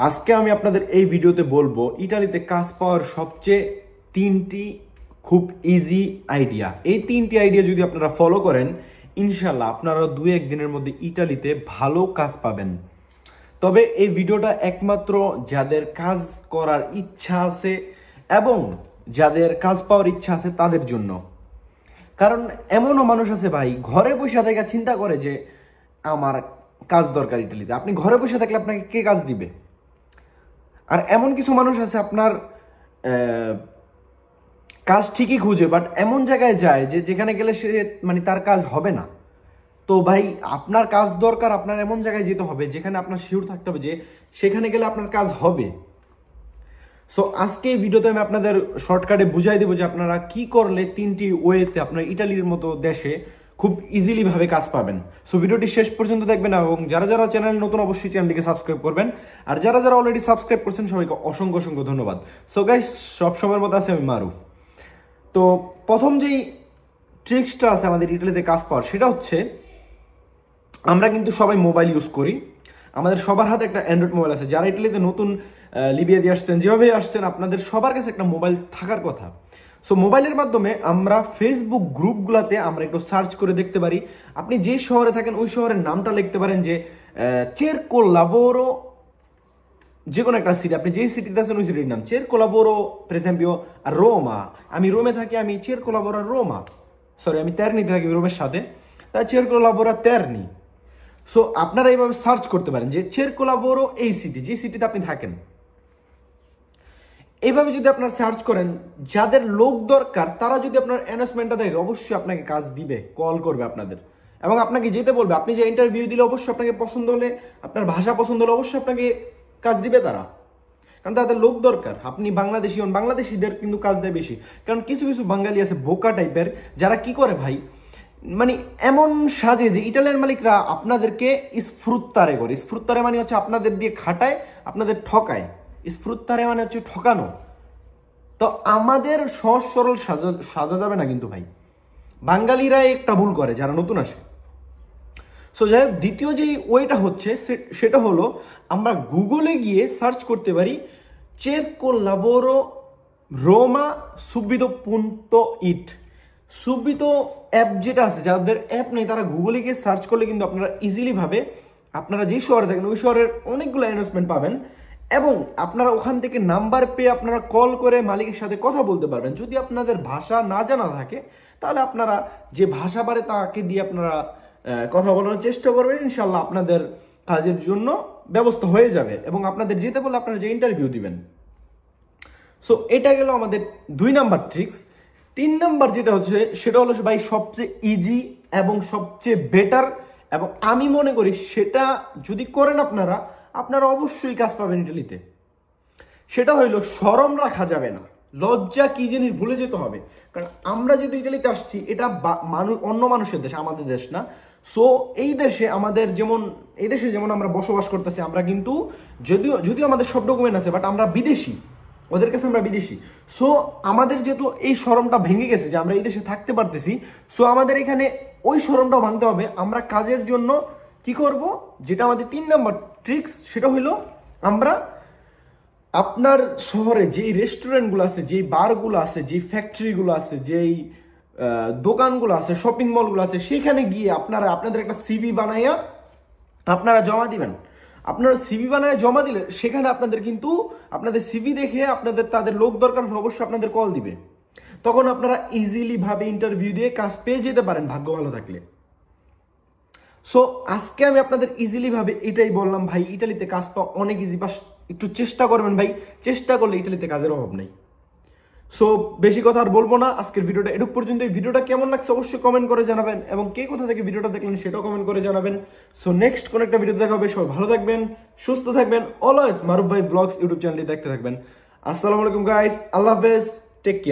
আজকে আমি আপনাদের এই ভিডিওতে বলবো ইতালিতে কাজ পাওয়ার সবচেয়ে তিনটি খুব ইজি আইডিয়া। এই তিনটি আইডিয়া যদি আপনারা ফলো করেন, ইনশাল্লাহ আপনারা 2-1 দিনের মধ্যে ইতালিতে ভালো কাজ পাবেন। তবে এই ভিডিওটা একমাত্র যাদের কাজ করার ইচ্ছা আছে এবং যাদের কাজ পাওয়ার ইচ্ছা আছে তাদের জন্য। কারণ এমনও মানুষ আছে ভাই, ঘরে বসে থেকে চিন্তা করে যে আমার কাজ দরকার ইটালিতে। আপনি ঘরে বসে থাকলে আপনাকে কে কাজ দিবে? আর এমন কিছু মানুষ আছে আপনার কাজ ঠিকই খুঁজে, বাট এমন জায়গায় যায় যে যেখানে গেলে সে মানে তার কাজ হবে না। তো ভাই, আপনার কাজ দরকার, আপনার এমন জায়গায় যেতে হবে যেখানে আপনার শিওর থাকতে হবে যে সেখানে গেলে আপনার কাজ হবে। সো আজকে এই ভিডিওতে আমি আপনাদের শর্টকাটে বুঝাই দেবো যে আপনারা কি করলে 3টি ওয়েতে আপনার ইটালির মতো দেশে খুব ইজিলি ভাবে কাজ পাবেন। সো ভিডিওটি শেষ পর্যন্ত দেখবেন এবং যারা যারা চ্যানেল নতুন অবশ্যই চ্যানেলটিকে সাবস্ক্রাইব করবেন, আর যারা যারা অলরেডি সাবস্ক্রাইব করছেন সবাইকে অসংখ্য অসংখ্য ধন্যবাদ। সো গাইস, সব সময়ের মতো আছে আমি মারুফ। তো প্রথম যেই ট্রিক্সটা আছে আমাদের ইটালিতে কাজ পাওয়ার, সেটা হচ্ছে আমরা কিন্তু সবাই মোবাইল ইউজ করি। আমাদের সবার হাতে একটা অ্যান্ড্রয়েড মোবাইল আছে। যারা ইটালিতে নতুন লিবিয়া দিয়ে আসছেন, যেভাবে আসছেন, আপনাদের সবার কাছে একটা মোবাইল থাকার কথা। সো মোবাইলের মাধ্যমে আমরা ফেসবুক গ্রুপগুলোতে আমরা একটু সার্চ করে দেখতে পারি। আপনি যে শহরে থাকেন ওই শহরের নামটা লিখতে পারেন যে চেরকো লাভোরো, যে কোনো একটা সিটি, আপনি যেই সিটিতে আছেন ওই সিটির নাম চেরকো লাভোরো প্রেসেম্পিও রোমা। আমি রোমে থাকি, আমি চেরকো লাভোরো রোমা, সরি আমি তেরনিতে থাকি রোমের সাথে, তাই চেরকো লাভোরো তেরনি। সো আপনারা এইভাবে সার্চ করতে পারেন যে চেরকো লাভোরো এই সিটি, যে সিটিতে আপনি থাকেন। এইভাবে যদি আপনারা সার্চ করেন, যাদের লোক দরকার তারা যদি আপনার অ্যানাউন্সমেন্টটা দেখে অবশ্যই আপনাকে কাজ দিবে, কল করবে আপনাদের এবং আপনাকে যেতে বলবে। আপনি যে ইন্টারভিউ দিলে অবশ্যই আপনাকে পছন্দ হলে, আপনার ভাষা পছন্দ হলে অবশ্যই আপনাকে কাজ দিবে তারা, কারণ তাদের লোক দরকার। আপনি বাংলাদেশি হন, বাংলাদেশিদের কিন্তু কাজ দেয় বেশি। কারণ কিছু কিছু বাঙালি আছে বোকা টাইপের, যারা কি করে ভাই, মানে এমন সাজে যে ইটালিয়ান মালিকরা আপনাদেরকে স্ফ্রুত্তারে করে। স্ফ্রুত্তারে মানে হচ্ছে আপনাদের দিয়ে খাটায়, আপনাদের ঠকায়। স্ফ্রুত্তারে মানে হচ্ছে ঠকানো। তো আমাদের সহজ সরল সাজা যাবে না কিন্তু ভাই, বাঙালিরাই একটা ভুল করে যারা নতুন আসে। সো যাই হোক, দ্বিতীয় যে ওয়েটা হচ্ছে সেটা হলো আমরা গুগলে গিয়ে সার্চ করতে পারি চেরকো লাভোরো রোমা সুবিধো পুন্তো ইট। সুবিধো অ্যাপ যেটা আছে, যাদের অ্যাপ নেই তারা গুগলে গিয়ে সার্চ করলে কিন্তু আপনারা ইজিলি ভাবে আপনারা যে শহরে থাকেন ওই শহরের অনেকগুলো অ্যানাউন্সমেন্ট পাবেন এবং আপনারা ওখান থেকে নাম্বার পেয়ে আপনারা কল করে মালিকের সাথে কথা বলতে পারবেন। যদি আপনাদের ভাষা না জানা থাকে তাহলে আপনারা যে ভাষা পারে তাকে দিয়ে আপনারা কথা বলার চেষ্টা করবেন। ইনশাল্লাহ আপনাদের কাজের জন্য ব্যবস্থা হয়ে যাবে এবং আপনাদের যেতে বলে আপনারা যে ইন্টারভিউ দিবেন। সো এটা গেল আমাদের 2 নাম্বার ট্রিক্স। 3 নাম্বার যেটা হচ্ছে সেটা হলো ভাই সবচেয়ে ইজি এবং সবচেয়ে বেটার, এবং আমি মনে করি সেটা যদি করেন আপনারা অবশ্যই কাজ পাবেন ইটালিতে। সেটা হইলো শরম রাখা যাবে না, লজ্জা কি জিনিস ভুলে যেতে হবে। কারণ আমরা যেহেতু ইটালিতে আসছি, এটা অন্য মানুষের দেশ, আমাদের দেশ না। সো এই দেশে আমাদের এই দেশে যেমন আমরা বসবাস করতেছি, আমরা কিন্তু যদিও আমাদের সব ডকুমেন্ট আছে, বাট আমরা বিদেশি, ওদের কাছে আমরা বিদেশি। সো আমাদের যেহেতু এই শরমটা ভেঙে গেছে যে আমরা এই দেশে থাকতে পারতেছি, সো আমাদের এখানে ওই শরমটা ভাঙতে হবে। আমরা কাজের জন্য কি করব, যেটা আমাদের 3 নাম্বার ট্রিক্স, সেটা হইলো আমরা আপনার শহরে যেই রেস্টুরেন্টগুলো আছে, যেই বারগুলো আছে, যেই ফ্যাক্টরিগুলো আছে, যেই দোকানগুলো আছে, শপিং মলগুলো আছে, সেখানে গিয়ে আপনাদের একটা সিভি বানাইয়া আপনারা জমা দিবেন। আপনারা সিভি বানায় জমা দিলে সেখানে আপনাদের সিভি দেখে তাদের লোক দরকার অবশ্যই আপনাদের কল দিবে। তখন আপনারা ইজিলি ভাবে ইন্টারভিউ দিয়ে কাজ পেয়ে যেতে পারেন, ভাগ্য ভালো থাকলে। সো আজকে আমি আপনাদের ইজিলি ভাবে এটাই বললাম ভাই, ইটালিতে কাজ পাওয়া অনেক ইজি, বাস একটু চেষ্টা করবেন ভাই। চেষ্টা করলে ইটালিতে কাজের অভাব নেই। সো বেশি কথা আর বলবো না, আজকের ভিডিওটা এটুক পর্যন্ত। এই ভিডিওটা কেমন লাগছে অবশ্যই কমেন্ট করে জানাবেন এবং কে কোথা থেকে ভিডিওটা দেখলেন সেটাও কমেন্ট করে জানাবেন। সো নেক্সট কোন একটা ভিডিও দেখা হবে। সবাই ভালো থাকবেন, সুস্থ থাকবেন, অলওয়েজ মারুফ ভাই ব্লগস ইউটিউব চ্যানেলটি দেখতে থাকবেন। আসসালামু আলাইকুম গাইস, আল্লাহ হাফেজ, টেক কেয়ার।